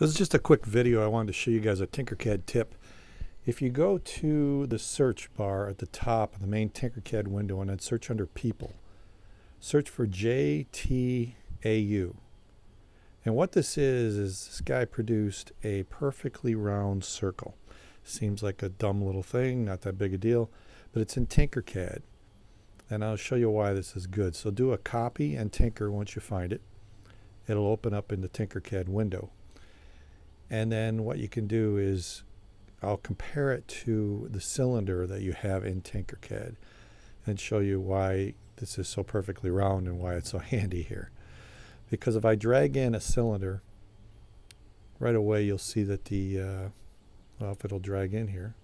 This is just a quick video. I wanted to show you guys a Tinkercad tip. If you go to the search bar at the top of the main Tinkercad window and then search under People, search for Jaytee. And what this is this guy produced a perfectly round circle. Seems like a dumb little thing, not that big a deal, but it's in Tinkercad. And I'll show you why this is good. So do a copy and tinker once you find it. It'll open up in the Tinkercad window. And then what you can do is I'll compare it to the cylinder that you have in Tinkercad and show you why this is so perfectly round and why it's so handy here. Because if I drag in a cylinder, right away you'll see that well, if it'll drag in here.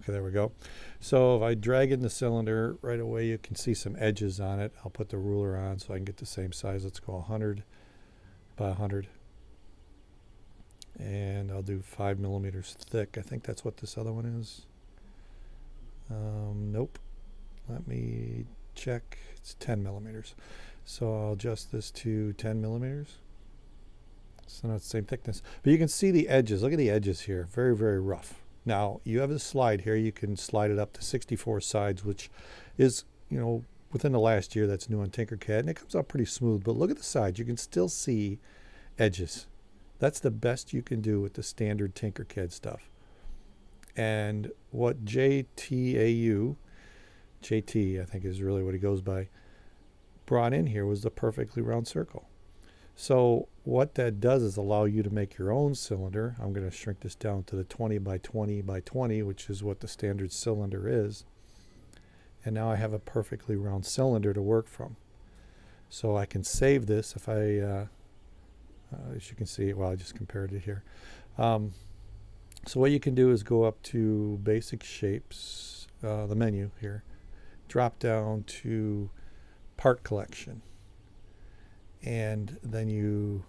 Okay, there we go. So if I drag in the cylinder, right away you can see some edges on it. I'll put the ruler on so I can get the same size. Let's go 100 by 100. And I'll do 5 millimeters thick. I think that's what this other one is. Nope. Let me check. It's 10 millimeters. So I'll adjust this to 10 millimeters. So now it's the same thickness. But you can see the edges. Look at the edges here. Very, very rough. Now, you have a slide here. You can slide it up to 64 sides, which is, within the last year that's new on Tinkercad. And it comes out pretty smooth. But look at the sides. You can still see edges. That's the best you can do with the standard Tinkercad stuff. And what Jaytee, I think is really what he goes by, brought in here was the perfectly round circle. So what that does is allow you to make your own cylinder. I'm going to shrink this down to the 20 by 20 by 20, which is what the standard cylinder is. And now I have a perfectly round cylinder to work from. So I can save this if I... as you can see, well, I just compared it here. So what you can do is go up to Basic Shapes, the menu here, drop down to Part Collection, and then you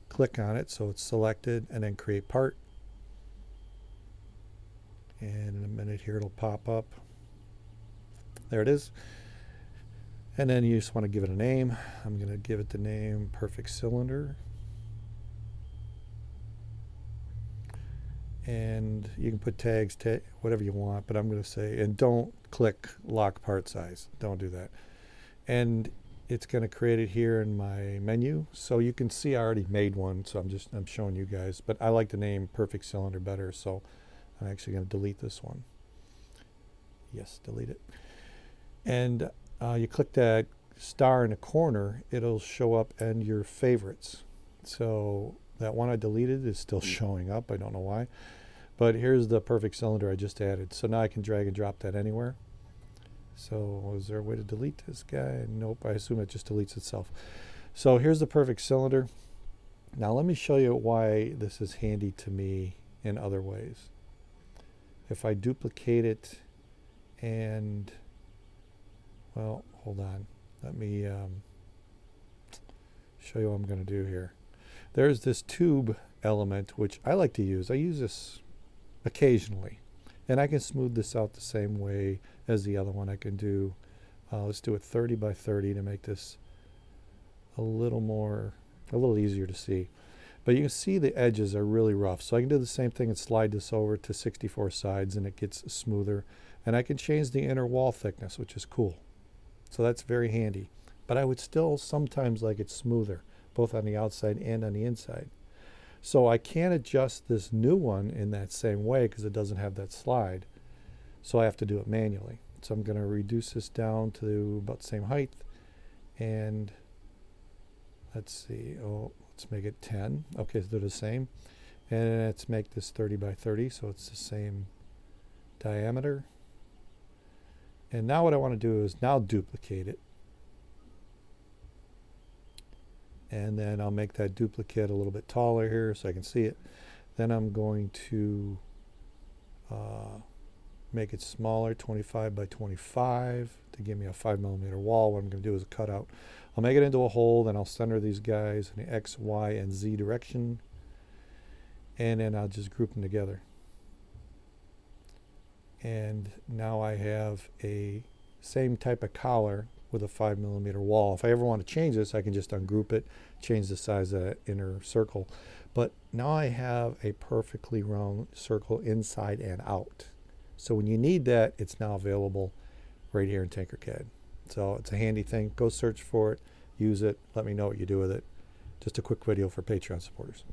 click on it so it's selected, and then Create Part. And in a minute here it'll pop up. There it is. And then you just want to give it a name. I'm going to give it the name Perfect Cylinder. And you can put tags, whatever you want, but I'm going to say, and don't click lock part size. Don't do that. And it's going to create it here in my menu. So you can see I already made one, so I'm showing you guys. But I like the name Perfect Cylinder better, so I'm actually going to delete this one. Yes, delete it. And you click that star in the corner, it'll show up in your favorites. So that one I deleted is still showing up. I don't know why. But here's the perfect cylinder I just added. So now I can drag and drop that anywhere. So is there a way to delete this guy? Nope. I assume it just deletes itself. So here's the perfect cylinder. Now let me show you why this is handy to me in other ways. If I duplicate it and, well, hold on. Let me show you what I'm going to do here. There's this tube element, which I like to use. I use this occasionally. And I can smooth this out the same way as the other one. I can do, let's do it 30 by 30 to make this a little easier to see. But you can see the edges are really rough. So I can do the same thing and slide this over to 64 sides and it gets smoother. And I can change the inner wall thickness, which is cool. So that's very handy. But I would still sometimes like it smoother, both on the outside and on the inside. So I can't adjust this new one in that same way because it doesn't have that slide. So I have to do it manually. So I'm going to reduce this down to about the same height. And let's see, let's make it 10. Okay, so they're the same. And let's make this 30 by 30 so it's the same diameter. And now what I want to do is now duplicate it. And then I'll make that duplicate a little bit taller here so I can see it. Then I'm going to make it smaller, 25 by 25 to give me a 5 millimeter wall. What I'm going to do is a cutout. I'll make it into a hole, then I'll center these guys in the X, Y, and Z direction. And then I'll just group them together. And now I have a same type of collar with a 5mm wall. If I ever want to change this, I can just ungroup it, change the size of that inner circle. But now I have a perfectly round circle inside and out. So when you need that, it's now available right here in Tinkercad. So it's a handy thing. Go search for it, use it, let me know what you do with it. Just a quick video for Patreon supporters.